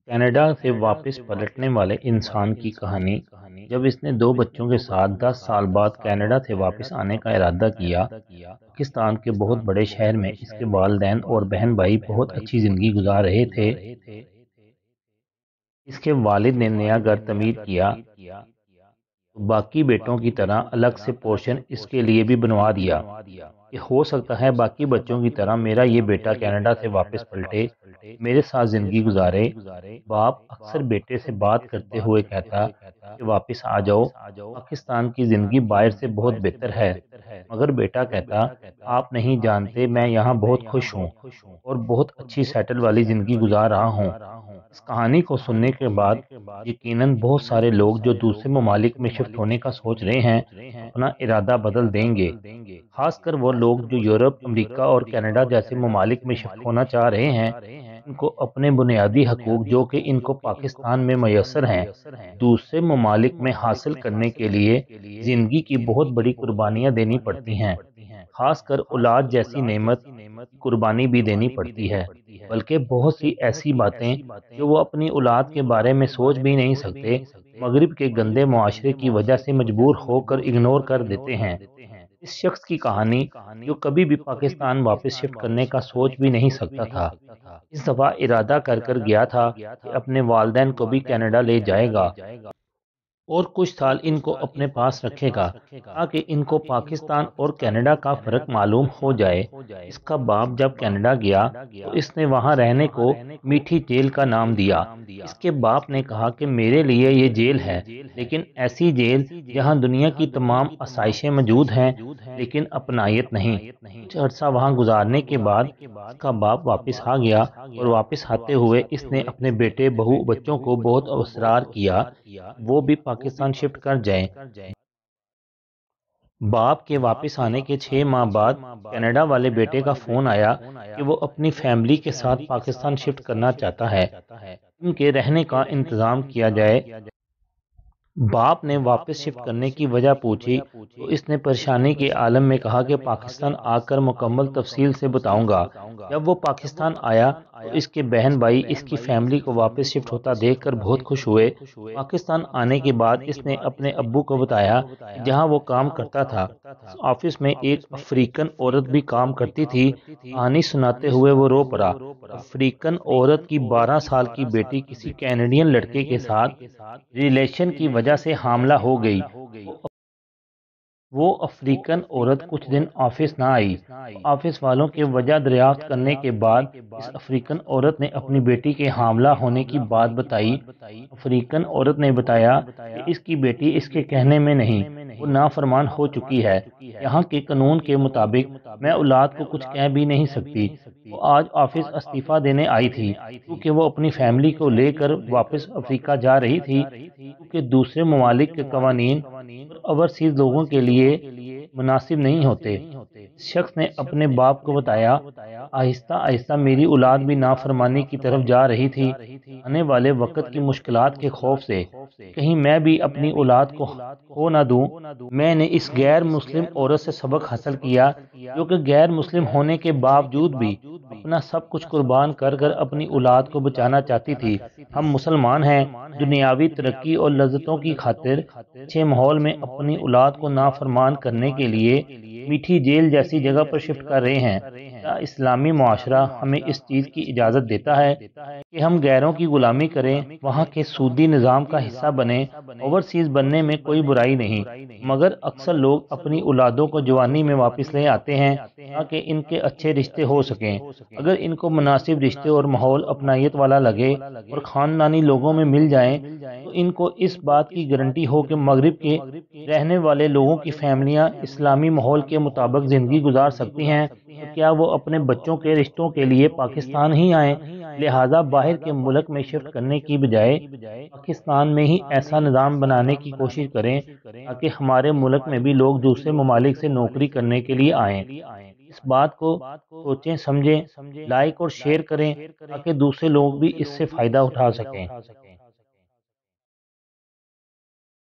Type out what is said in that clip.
Canada سے واپس پلٹنے والے انسان کی کہانی۔ جب اس نے 2 بچوں کے ساتھ 10 سال بعد کینیڈا سے واپس آنے کا ارادہ کیا، پاکستان کے بہت بڑے شہر میں اس کے والدین اور بہن بھائی بہت اچھی زندگی گزار رہے تھے۔ اس کے والد نے نیا گھر تعمیر کیا تو باقی بیٹوں کی طرح الگ سے پورشن اس کے لیے بھی بنوا دیا کہ ہو سکتا ہے باقی بچوں کی طرح میرا یہ بیٹا کینیڈا سے واپس پلٹے، میرے ساتھ زندگی گزارے۔ باپ اکثر بیٹے سے بات کرتے ہوئے کہتا کہ واپس آ جاؤ، پاکستان کی زندگی باہر سے بہت بہتر ہے، مگر بیٹا کہتا آپ نہیں جانتے میں یہاں بہت خوش ہوں اور بہت اچھی سیٹل والی زندگی گزار رہا ہوں۔ اس کہانی کو سننے کے بعد یقیناً بہت سارے لوگ جو دوسرے ممالک میں شفٹ ہونے کا سوچ رہے ہیں اپنا ارادہ بدل دیں گے، خاص کر وہ لوگ جو یورپ، امریکہ اور کینیڈا جیسے ممالک میں شفٹ ہونا چاہ رہے ہیں۔ ان کو اپنے بنیادی حقوق جو کہ ان کو پاکستان میں میسر ہیں دوسرے ممالک میں حاصل کرنے کے لیے زندگی کی بہت بڑی قربانیاں دینی پڑتی ہیں، خاص کر اولاد جیسی نعمت کی قربانی بھی دینی پڑتی ہے، بلکہ بہت سی ایسی باتیں جو وہ اپنی اولاد کے بارے میں سوچ بھی نہیں سکتے مغرب کے گندے معاشرے کی وجہ سے مجبور ہو کر اگنور کر دیتے ہیں۔ اس شخص کی کہانی جو کبھی بھی پاکستان واپس شفٹ کرنے کا سوچ بھی نہیں سکتا تھا، اس دفعہ ارادہ کر گیا تھا کہ اپنے والدین کو بھی کینیڈا لے جائے گا اور کچھ سال ان کو اپنے پاس رکھے گا تاکہ ان کو پاکستان اور کینیڈا کا فرق معلوم ہو جائے۔ اس کا باپ جب کینیڈا گیا تو اس نے وہاں رہنے کو میٹھی جیل کا نام دیا۔ اس کے باپ نے کہا کہ میرے لیے یہ جیل ہے، لیکن ایسی جیل جہاں دنیا کی تمام آسائشیں موجود ہیں لیکن اپنائیت نہیں۔ کچھ عرصہ وہاں گزارنے کے بعد اس کا باپ واپس آ گیا اور واپس آتے ہوئے اس نے اپنے بیٹے بہو بچوں کو بہت اصرار کیا وہ بھی پاکستان شفٹ کر جائیں۔ باپ کے واپس آنے کے 6 ماہ بعد کینیڈا والے بیٹے کا فون آیا کہ وہ اپنی فیملی کے ساتھ پاکستان شفٹ کرنا چاہتا ہے، ان کے رہنے کا انتظام کیا جائے۔ باپ نے واپس شفٹ کرنے کی وجہ پوچھی تو اس نے پریشانی کے عالم میں کہا کہ پاکستان آ کر مکمل تفصیل سے بتاؤں گا۔ جب وہ پاکستان آیا تو اس کے بہن بھائی اس کی فیملی کو واپس شفٹ ہوتا دیکھ کر بہت خوش ہوئے۔ پاکستان آنے کے بعد اس نے اپنے ابو کو بتایا کہ جہاں وہ کام کرتا تھا اس آفس میں ایک افریقن عورت بھی کام کرتی تھی۔ کہانی سناتے ہوئے وہ رو پڑا۔ افریقن عورت کی 12 سال کی بیٹی کسی کینیڈین لڑکے کے ساتھ ریلیشن کی وجہ سے حاملہ ہو گئی۔ وہ افریقن عورت کچھ دن آفس نہ آئی۔ آفس والوں کے وجہ دریافت کرنے کے بعد اس افریقن عورت نے اپنی بیٹی کے حاملہ ہونے کی بات بتائی۔ افریقن عورت نے بتایا کہ اس کی بیٹی اس کے کہنے میں نہیں، وہ نافرمان ہو چکی ہے۔ یہاں کے قانون کے مطابق میں اولاد کو کچھ کہہ بھی نہیں سکتی۔ وہ آج آفس استعفیٰ دینے آئی تھی کیونکہ وہ اپنی فیملی کو لے کر واپس افریقہ جا رہی تھی، کیونکہ دوسرے ممالک کے قوانین اور اوورسیز لوگوں کے لیے مناسب نہیں ہوتے۔ اس شخص نے اپنے باپ کو بتایا آہستہ آہستہ میری اولاد بھی نافرمانی کی طرف جا رہی تھی۔ آنے والے وقت کی مشکلات کے خوف سے کہیں میں بھی اپنی اولاد کو کھو نہ دوں، میں نے اس غیر مسلم عورت سے سبق حاصل کیا جو کہ غیر مسلم ہونے کے باوجود بھی اپنا سب کچھ قربان کر کر اپنی اولاد کو بچانا چاہتی تھی۔ ہم مسلمان ہیں، دنیاوی ترقی اور لذتوں کی خاطر اچھے ماحول میں اپنی اولاد کو نافرمان کرنے کے لیے میٹھی جیل جیسی جگہ پر شفٹ کر رہے ہیں۔ کیا اسلامی معاشرہ ہمیں اس چیز کی اجازت دیتا ہے کہ ہم غیروں کی غلامی کریں، وہاں کے سودی نظام کا حصہ بنیں؟ اوورسیز بننے میں کوئی برائی نہیں، مگر اکثر لوگ اپنی اولادوں کو جوانی میں واپس لے آتے ہیں تاکہ ان کے اچھے رشتے ہو سکیں۔ اگر ان کو مناسب رشتے اور ماحول اپنائیت والا لگے اور خاندانی لوگوں میں مل جائیں تو ان کو اس بات کی گارنٹی ہو کہ مغرب کے رہنے والے لوگوں کی فیملیاں اسلامی ماحول کے مطابق زندگی گزار سکتی ہیں، تو کیا وہ اپنے بچوں کے رشتوں کے لیے پاکستان ہی آئیں؟ لہٰذا باہر کے ملک میں شفٹ کرنے کی بجائے پاکستان میں ہی ایسا نظام بنانے کی کوشش کریں تاکہ ہمارے ملک میں بھی لوگ دوسرے ممالک سے نوکری کرنے کے لیے آئیں۔ اس بات کو سوچیں، سمجھیں، لائک اور شیئر کریں تاکہ دوسرے لوگ بھی اس سے فائدہ اٹھا سکیں۔